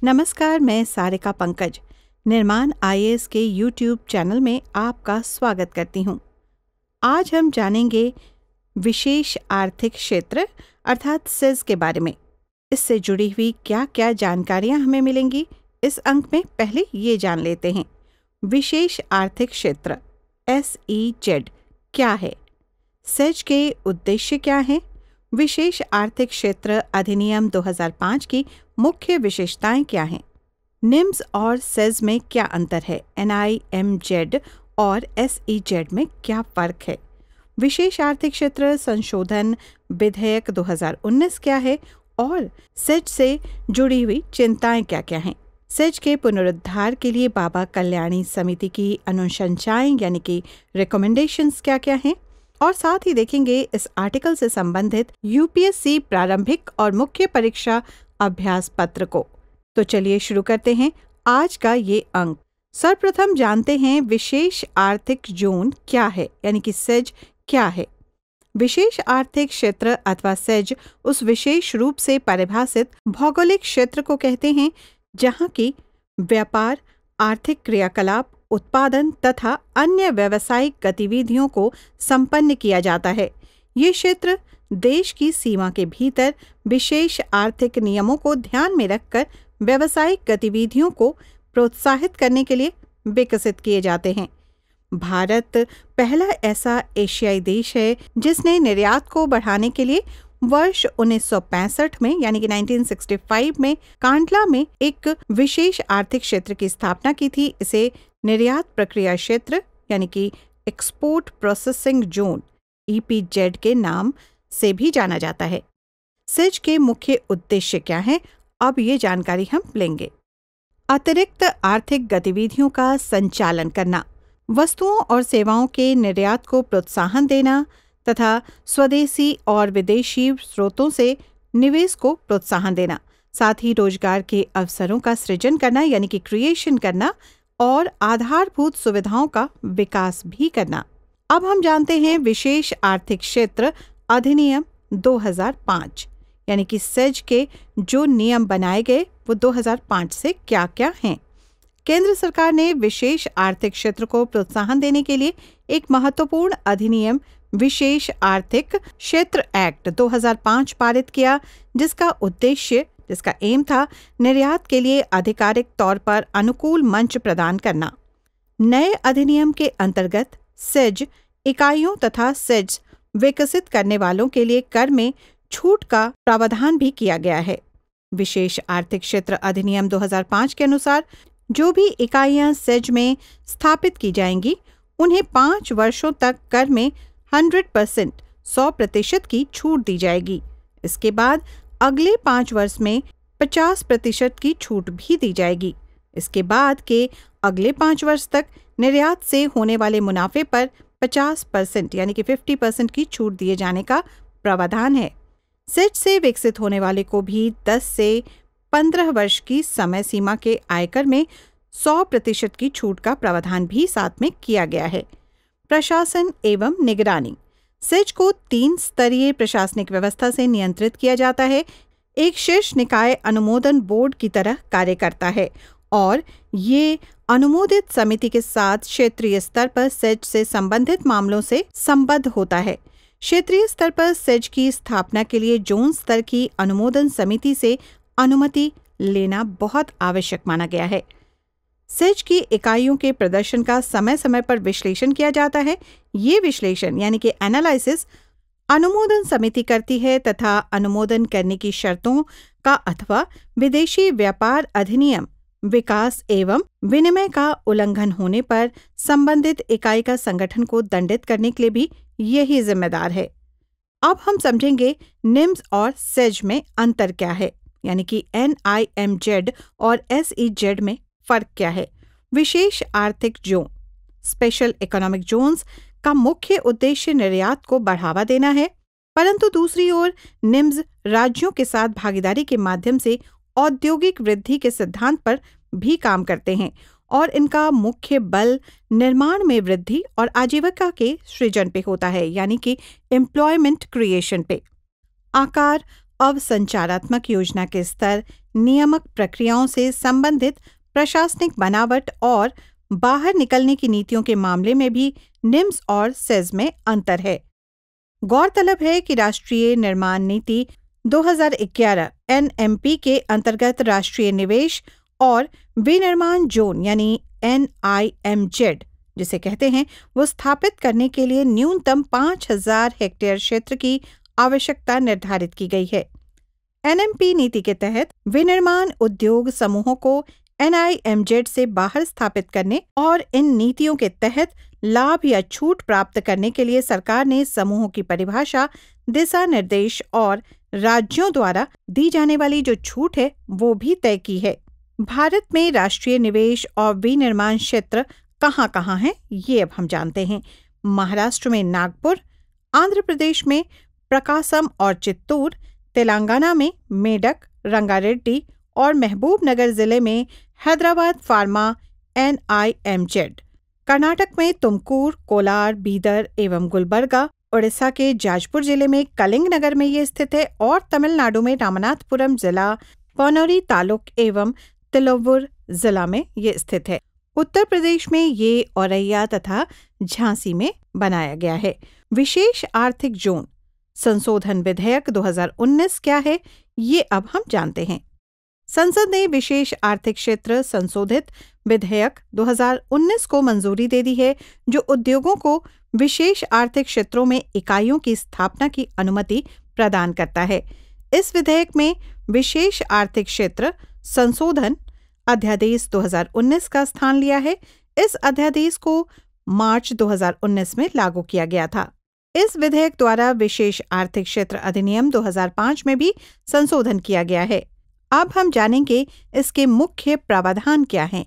नमस्कार, मैं सारिका पंकज निर्माण आईएएस के यूट्यूब चैनल में आपका स्वागत करती हूँ। आज हम जानेंगे विशेष आर्थिक क्षेत्र अर्थात सेज के बारे में। इससे जुड़ी हुई क्या क्या जानकारियाँ हमें मिलेंगी, इस अंक में पहले ये जान लेते हैं। विशेष आर्थिक क्षेत्र SEZ क्या है? सेज के उद्देश्य क्या हैं? विशेष आर्थिक क्षेत्र अधिनियम 2005 की मुख्य विशेषताएं क्या हैं? निम्स और सेज में क्या अंतर है? NIMZ और SEZ में क्या फर्क है? विशेष आर्थिक क्षेत्र संशोधन विधेयक 2019 क्या है और सेज से जुड़ी हुई चिंताएं क्या क्या हैं? सेज के पुनरुद्धार के लिए बाबा कल्याणी समिति की अनुशंसाएं यानी कि रिकमेंडेशंस क्या क्या हैं? और साथ ही देखेंगे इस आर्टिकल से संबंधित UPSC प्रारंभिक और मुख्य परीक्षा अभ्यास पत्र को। तो चलिए शुरू करते हैं आज का ये अंक। सर्वप्रथम जानते हैं विशेष आर्थिक जोन क्या है, यानी कि सेज क्या है। विशेष आर्थिक क्षेत्र अथवा सेज उस विशेष रूप से परिभाषित भौगोलिक क्षेत्र को कहते हैं जहां की व्यापार, आर्थिक क्रियाकलाप, उत्पादन तथा अन्य व्यावसायिक गतिविधियों को संपन्न किया जाता है। ये क्षेत्र देश की सीमा के भीतर विशेष आर्थिक नियमों को ध्यान में रखकर व्यावसायिक गतिविधियों को प्रोत्साहित करने के लिए विकसित किए जाते हैं। भारत पहला ऐसा एशियाई देश है जिसने निर्यात को बढ़ाने के लिए वर्ष 1965 में यानी कि 1965 में कांडला में एक विशेष आर्थिक क्षेत्र की स्थापना की थी। इसे निर्यात प्रक्रिया क्षेत्र यानी कि एक्सपोर्ट प्रोसेसिंग जोन EPZ के नाम से भी जाना जाता है। सेज के मुख्य उद्देश्य क्या हैं? अब ये जानकारी हम लेंगे। अतिरिक्त आर्थिक गतिविधियों का संचालन करना, वस्तुओं और सेवाओं के निर्यात को प्रोत्साहन देना तथा स्वदेशी और विदेशी स्रोतों से निवेश को प्रोत्साहन देना, साथ ही रोजगार के अवसरों का सृजन करना यानी कि क्रिएशन करना और आधारभूत सुविधाओं का विकास भी करना। अब हम जानते हैं विशेष आर्थिक क्षेत्र अधिनियम 2005 यानी कि सेज के जो नियम बनाए गए वो 2005 से क्या क्या हैं। केंद्र सरकार ने विशेष आर्थिक क्षेत्र को प्रोत्साहन देने के लिए एक महत्वपूर्ण अधिनियम विशेष आर्थिक क्षेत्र एक्ट 2005 पारित किया, जिसका एम था निर्यात के लिए आधिकारिक तौर पर अनुकूल मंच प्रदान करना। नए अधिनियम के अंतर्गत सेज इकाइयों तथा सेज विकसित करने वालों के लिए कर में छूट का प्रावधान भी किया गया है। विशेष आर्थिक क्षेत्र अधिनियम 2005 के अनुसार जो भी इकाइयां सेज में स्थापित की जाएंगी उन्हें 5 वर्षों तक कर में 100% की छूट दी जाएगी। इसके बाद अगले 5 वर्ष में 50% की छूट भी दी जाएगी। इसके बाद के अगले 5 वर्ष तक निर्यात से होने वाले मुनाफे पर 50% यानी कि 50% की छूट दिए जाने का प्रावधान है। सेज से विकसित होने वाले को भी 10 से 15 वर्ष की समय सीमा के आयकर में 100% की छूट का प्रावधान भी साथ में किया गया है। प्रशासन एवं निगरानी, सेज को 3 स्तरीय प्रशासनिक व्यवस्था से नियंत्रित किया जाता है। एक शीर्ष निकाय अनुमोदन बोर्ड की तरह कार्य करता है और ये अनुमोदित समिति के साथ क्षेत्रीय स्तर पर सेज से संबंधित मामलों से संबद्ध होता है। क्षेत्रीय स्तर पर सेज की स्थापना के लिए जोन स्तर की अनुमोदन समिति से अनुमति लेना बहुत आवश्यक माना गया है। सेज की इकाइयों के प्रदर्शन का समय समय पर विश्लेषण किया जाता है। ये विश्लेषण यानी कि एनालिसिस अनुमोदन समिति करती है तथा अनुमोदन करने की शर्तों का अथवा विदेशी व्यापार अधिनियम विकास एवं विनिमय का उल्लंघन होने पर संबंधित इकाई का संगठन को दंडित करने के लिए भी यही जिम्मेदार है। अब हम समझेंगे निम्स और सेज में अंतर क्या है, यानी कि NIMZ और SEZ में फर्क क्या है। विशेष आर्थिक जोन स्पेशल इकोनॉमिक जोन्स का मुख्य उद्देश्य निर्यात को बढ़ावा देना है, परंतु दूसरी ओर निम्स राज्यों के साथ भागीदारी के माध्यम से औद्योगिक वृद्धि के सिद्धांत पर भी काम करते हैं और इनका मुख्य बल निर्माण में वृद्धि और आजीविका के सृजन पे होता है, यानी कि एम्प्लॉयमेंट क्रिएशन पे। आकार अवसंचारात्मक योजना के स्तर, नियामक प्रक्रियाओं से संबंधित प्रशासनिक बनावट और बाहर निकलने की नीतियों के मामले में भी निम्स और सेज में अंतर है। गौरतलब है कि राष्ट्रीय निर्माण नीति 2011 NMP के अंतर्गत राष्ट्रीय निवेश और विनिर्माण जोन यानी NIMZ जिसे कहते हैं, वो स्थापित करने के लिए न्यूनतम 5,000 हेक्टेयर क्षेत्र की आवश्यकता निर्धारित की गई है। NMP नीति के तहत विनिर्माण उद्योग समूहों को NIMZ से बाहर स्थापित करने और इन नीतियों के तहत लाभ या छूट प्राप्त करने के लिए सरकार ने समूहों की परिभाषा, दिशा निर्देश और राज्यों द्वारा दी जाने वाली जो छूट है वो भी तय की है। भारत में राष्ट्रीय निवेश और विनिर्माण क्षेत्र कहाँ हैं, ये अब हम जानते हैं। महाराष्ट्र में नागपुर, आंध्र प्रदेश में प्रकासम और चित्तूर, तेलंगाना में मेडक, रंगारेड्डी और महबूबनगर जिले में हैदराबाद फार्मा NIMZ, कर्नाटक में तुमकुर, कोलार, बीदर एवं गुलबर्गा, उड़ीसा के जाजपुर जिले में कलिंग नगर में ये स्थित है और तमिलनाडु में रामनाथपुरम जिला, पौनोरी तालुक एवं तिलुवुर जिला में ये स्थित है। उत्तर प्रदेश में ये औरैया तथा झांसी में बनाया गया है। विशेष आर्थिक जोन संशोधन विधेयक 2019 क्या है, ये अब हम जानते हैं। संसद ने विशेष आर्थिक क्षेत्र संशोधित विधेयक 2019 को मंजूरी दे दी है, जो उद्योगों को विशेष आर्थिक क्षेत्रों में इकाइयों की स्थापना की अनुमति प्रदान करता है। इस विधेयक में विशेष आर्थिक क्षेत्र संशोधन अध्यादेश 2019 का स्थान लिया है। इस अध्यादेश को मार्च 2019 में लागू किया गया था। इस विधेयक द्वारा विशेष आर्थिक क्षेत्र अधिनियम 2005 में भी संशोधन किया गया है। अब हम जानेंगे इसके मुख्य प्रावधान क्या हैं।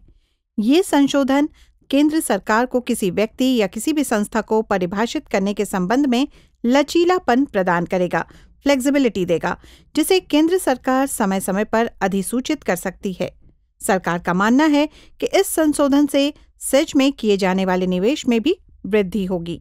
ये संशोधन केंद्र सरकार को किसी व्यक्ति या किसी भी संस्था को परिभाषित करने के संबंध में लचीलापन प्रदान करेगा, फ्लेक्सिबिलिटी देगा, जिसे केंद्र सरकार समय समय पर अधिसूचित कर सकती है। सरकार का मानना है कि इस संशोधन से सेज में किए जाने वाले निवेश में भी वृद्धि होगी।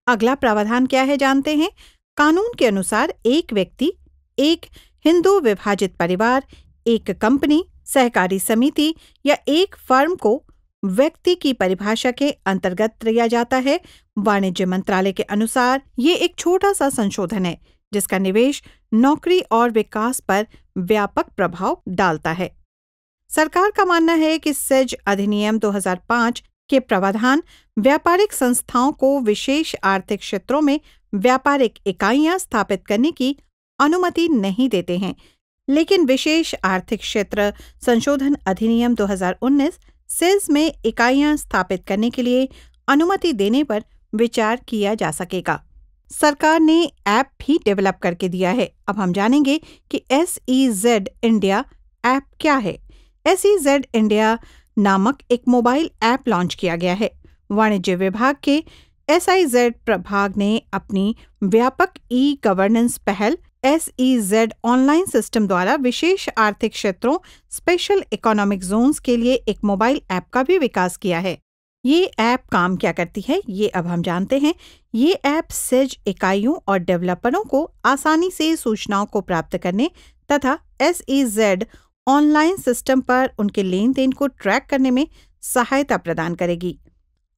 अगला प्रावधान क्या है जानते हैं। कानून के अनुसार एक व्यक्ति, एक हिंदू विभाजित परिवार, एक कंपनी, सहकारी समिति या एक फर्म को व्यक्ति की परिभाषा के अंतर्गत लिया जाता है। वाणिज्य मंत्रालय के अनुसार ये एक छोटा सा संशोधन है जिसका निवेश, नौकरी और विकास पर व्यापक प्रभाव डालता है। सरकार का मानना है कि सेज अधिनियम 2005 के प्रावधान व्यापारिक संस्थाओं को विशेष आर्थिक क्षेत्रों में व्यापारिक इकाइयां स्थापित करने की अनुमति नहीं देते हैं, लेकिन विशेष आर्थिक क्षेत्र संशोधन अधिनियम 2019 सेज में इकाइयां स्थापित करने के लिए अनुमति देने पर विचार किया जा सकेगा। सरकार ने ऐप भी डेवलप करके दिया है। अब हम जानेंगे कि SEZ इंडिया ऐप क्या है। SEZ इंडिया नामक एक मोबाइल ऐप लॉन्च किया गया है। वाणिज्य विभाग के SIZ प्रभाग ने अपनी व्यापक ई-गवर्नेंस पहल SEZ ऑनलाइन सिस्टम द्वारा विशेष आर्थिक क्षेत्रों, स्पेशल इकोनॉमिक जोन्स के लिए एक मोबाइल ऐप का भी विकास किया है। ये ऐप काम क्या करती है, ये अब हम जानते हैं। ये ऐप सेज इकाइयों और डेवलपरों को आसानी से सूचनाओं को प्राप्त करने तथा SEZ ऑनलाइन सिस्टम पर उनके लेन देन को ट्रैक करने में सहायता प्रदान करेगी।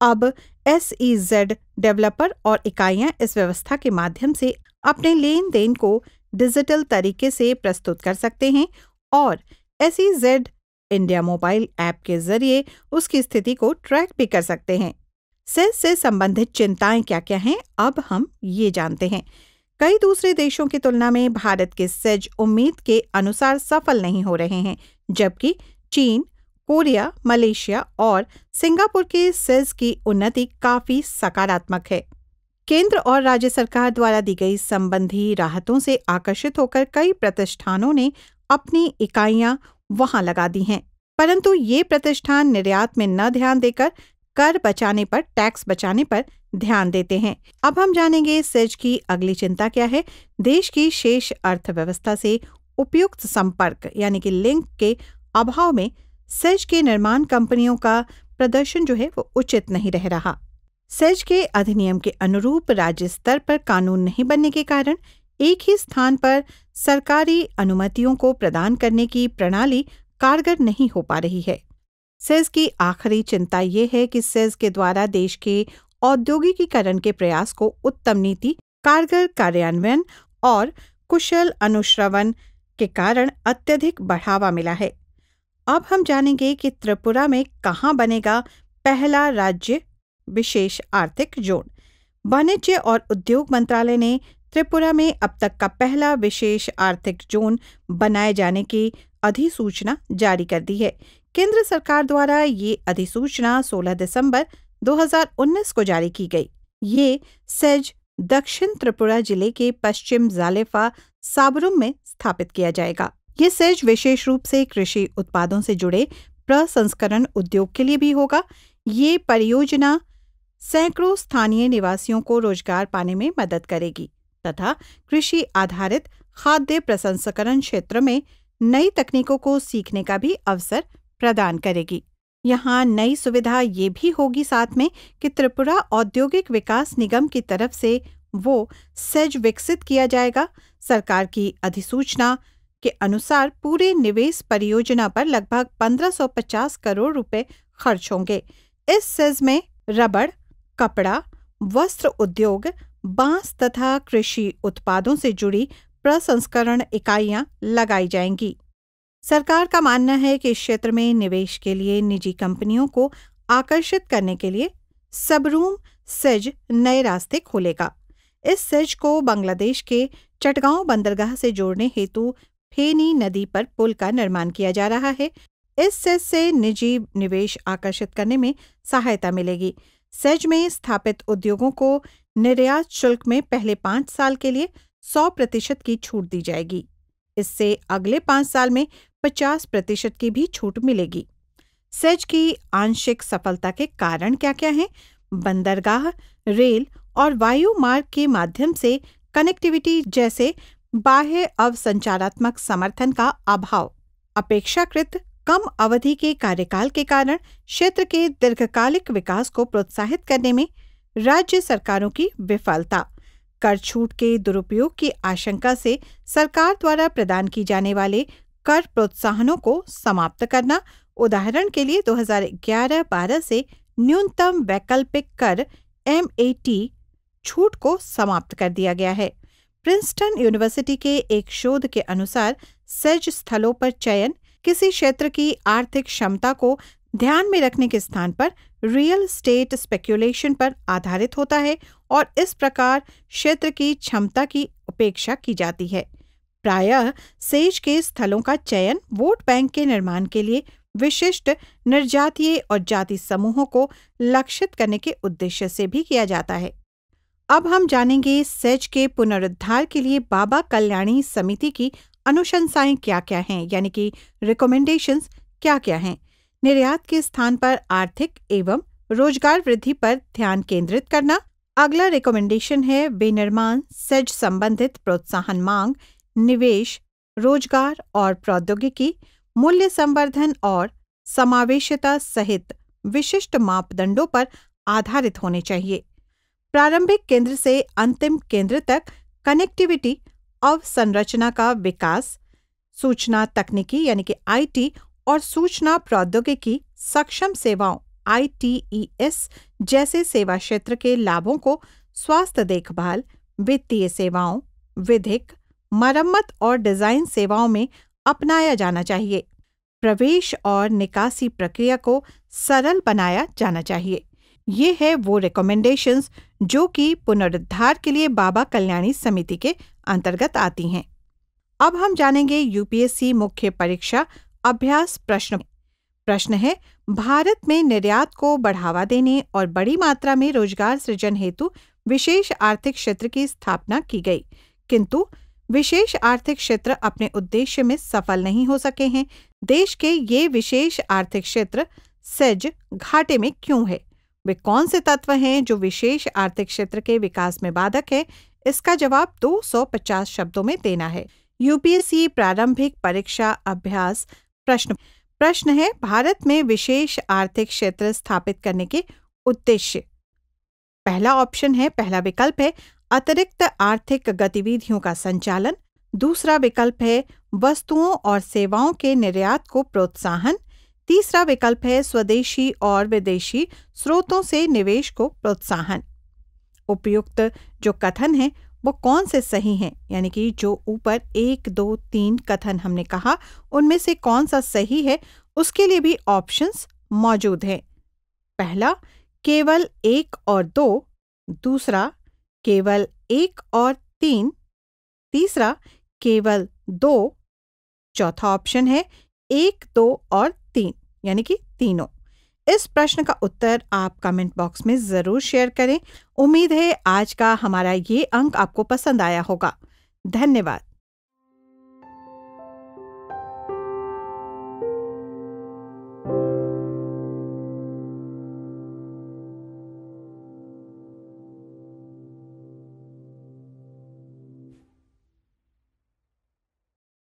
अब SEZ डेवलपर और इकाइयां इस व्यवस्था के माध्यम से अपने लेन देन को डिजिटल तरीके से प्रस्तुत कर सकते हैं और SEZ इंडिया मोबाइल ऐप के जरिए उसकी स्थिति को ट्रैक भी कर सकते हैं। सेज से संबंधित चिंताएं क्या क्या हैं, अब हम ये जानते हैं। कई दूसरे देशों की तुलना में भारत के सेज उम्मीद के अनुसार सफल नहीं हो रहे हैं, जबकि चीन, कोरिया, मलेशिया और सिंगापुर के सेज की उन्नति काफी सकारात्मक है। केंद्र और राज्य सरकार द्वारा दी गई संबंधी राहतों से आकर्षित होकर कई प्रतिष्ठानों ने अपनी इकाइयां वहां लगा दी हैं, परंतु ये प्रतिष्ठान निर्यात में न ध्यान देकर कर बचाने पर, टैक्स बचाने पर ध्यान देते हैं। अब हम जानेंगे सेज की अगली चिंता क्या है। देश की शेष अर्थव्यवस्था से उपयुक्त संपर्क यानी कि लिंक के अभाव में सेज के निर्माण कंपनियों का प्रदर्शन जो है वो उचित नहीं रह रहा। सेज के अधिनियम के अनुरूप राज्य स्तर पर कानून नहीं बनने के कारण एक ही स्थान पर सरकारी अनुमतियों को प्रदान करने की प्रणाली कारगर नहीं हो पा रही है। सेज की आखिरी चिंता ये है कि सेज के द्वारा देश के औद्योगिकीकरण के प्रयास को उत्तम नीति, कारगर कार्यान्वयन और कुशल अनुश्रवण के कारण अत्यधिक बढ़ावा मिला है। अब हम जानेंगे कि त्रिपुरा में कहाँ बनेगा पहला राज्य विशेष आर्थिक जोन। वाणिज्य और उद्योग मंत्रालय ने त्रिपुरा में अब तक का पहला विशेष आर्थिक जोन बनाए जाने की अधिसूचना जारी कर दी है। केंद्र सरकार द्वारा ये अधिसूचना 16 दिसंबर 2019 को जारी की गई। ये सेज दक्षिण त्रिपुरा जिले के पश्चिम जालेफा साबरूम में स्थापित किया जाएगा। ये सेज विशेष रूप से कृषि उत्पादों से जुड़े प्रसंस्करण उद्योग के लिए भी होगा। ये परियोजना सैकड़ों स्थानीय निवासियों को रोजगार पाने में मदद करेगी तथा कृषि आधारित खाद्य प्रसंस्करण क्षेत्र में नई तकनीकों को सीखने का भी अवसर प्रदान करेगी। यहाँ नई सुविधा ये भी होगी साथ में कि त्रिपुरा औद्योगिक विकास निगम की तरफ से वो सेज विकसित किया जाएगा। सरकार की अधिसूचना के अनुसार पूरे निवेश परियोजना पर लगभग 1550 करोड़ रुपए खर्च होंगे। इस सेज में रबड़, कपड़ा, वस्त्र उद्योग, बांस तथा कृषि उत्पादों से जुड़ी प्रसंस्करण इकाइयां लगाई जाएंगी। सरकार का मानना है कि इस क्षेत्र में निवेश के लिए निजी कंपनियों को आकर्षित करने के लिए सबरूम सेज नए रास्ते खोलेगा। इस सेज को बांग्लादेश के चटगांव बंदरगाह से जोड़ने हेतु फेनी नदी पर पुल का निर्माण किया जा रहा है। इस सेज से निजी निवेश आकर्षित करने में सहायता मिलेगी। सेज में स्थापित उद्योगों को निर्यात शुल्क में पहले 5 साल के लिए 100% की छूट दी जाएगी। इससे अगले 5 साल में 50% की भी छूट मिलेगी। सेज की आंशिक सफलता के कारण क्या-क्या हैं? बंदरगाह, रेल और वायु मार्ग के माध्यम से कनेक्टिविटी जैसे बाह्य अवसंचारात्मक समर्थन का अभाव, अपेक्षाकृत कम अवधि के कार्यकाल के कारण क्षेत्र के दीर्घकालिक विकास को प्रोत्साहित करने में राज्य सरकारों की विफलता, कर छूट के दुरुपयोग की आशंका से सरकार द्वारा प्रदान की जाने वाले कर प्रोत्साहनों को समाप्त करना। उदाहरण के लिए 2011-12 से न्यूनतम वैकल्पिक कर MAT छूट को समाप्त कर दिया गया है। प्रिंसटन यूनिवर्सिटी के एक शोध के अनुसार सेज स्थलों पर चयन किसी क्षेत्र की आर्थिक क्षमता को ध्यान में रखने के स्थान पर रियल स्टेट स्पेक्यूलेशन पर आधारित होता है और इस प्रकार क्षेत्र की क्षमता की उपेक्षा की जाती है। प्रायः सेज के स्थलों का चयन वोट बैंक के निर्माण के लिए विशिष्ट निर्जातीय और जाति समूहों को लक्षित करने के उद्देश्य से भी किया जाता है। अब हम जानेंगे सेज के पुनरुद्धार के लिए बाबा कल्याणी समिति की अनुशंसाएं क्या-क्या हैं, यानी कि रिकमेंडेशंस क्या-क्या हैं। निर्यात के स्थान पर आर्थिक एवं रोजगार वृद्धि पर ध्यान केंद्रित करना। अगला रिकमेंडेशन है विनिर्माण सेज संबंधित प्रोत्साहन मांग, निवेश, रोजगार और प्रौद्योगिकी, मूल्य संवर्धन और समावेशिता सहित विशिष्ट मापदंडों पर आधारित होने चाहिए। प्रारंभिक केंद्र से अंतिम केंद्र तक कनेक्टिविटी अवसंरचना का विकास, सूचना तकनीकी यानी कि IT और सूचना प्रौद्योगिकी सक्षम सेवाओं ITES जैसे सेवा क्षेत्र के लाभों को स्वास्थ्य देखभाल, वित्तीय सेवाओं, विधिक, मरम्मत और डिजाइन सेवाओं में अपनाया जाना चाहिए। प्रवेश और निकासी प्रक्रिया को सरल बनाया जाना चाहिए। ये है वो रिकमेंडेशंस जो कि पुनरुद्धार के लिए बाबा कल्याणी समिति के अंतर्गत आती हैं। अब हम जानेंगे UPSC मुख्य परीक्षा अभ्यास प्रश्न है, भारत में निर्यात को बढ़ावा देने और बड़ी मात्रा में रोजगार सृजन हेतु विशेष आर्थिक क्षेत्र की स्थापना की गई, किंतु विशेष आर्थिक क्षेत्र अपने उद्देश्य में सफल नहीं हो सके हैं। देश के ये विशेष आर्थिक क्षेत्र सेज घाटे में क्यों है? वे कौन से तत्व हैं जो विशेष आर्थिक क्षेत्र के विकास में बाधक है? इसका जवाब 250 शब्दों में देना है। UPSC प्रारंभिक परीक्षा अभ्यास प्रश्न है, भारत में विशेष आर्थिक क्षेत्र स्थापित करने के उद्देश्य। पहला विकल्प है अतिरिक्त आर्थिक गतिविधियों का संचालन। दूसरा विकल्प है वस्तुओं और सेवाओं के निर्यात को प्रोत्साहन। तीसरा विकल्प है स्वदेशी और विदेशी स्रोतों से निवेश को प्रोत्साहन। उपयुक्त जो कथन है वो कौन से सही हैं, यानी कि जो ऊपर 1, 2, 3 कथन हमने कहा उनमें से कौन सा सही है, उसके लिए भी ऑप्शंस मौजूद हैं। पहला, केवल 1 और 2। दूसरा, केवल 1 और 3। तीसरा, केवल 2। चौथा ऑप्शन है 1, 2 और 3, यानी कि तीनों। इस प्रश्न का उत्तर आप कमेंट बॉक्स में ज़रूर शेयर करें। उम्मीद है आज का हमारा ये अंक आपको पसंद आया होगा। धन्यवाद।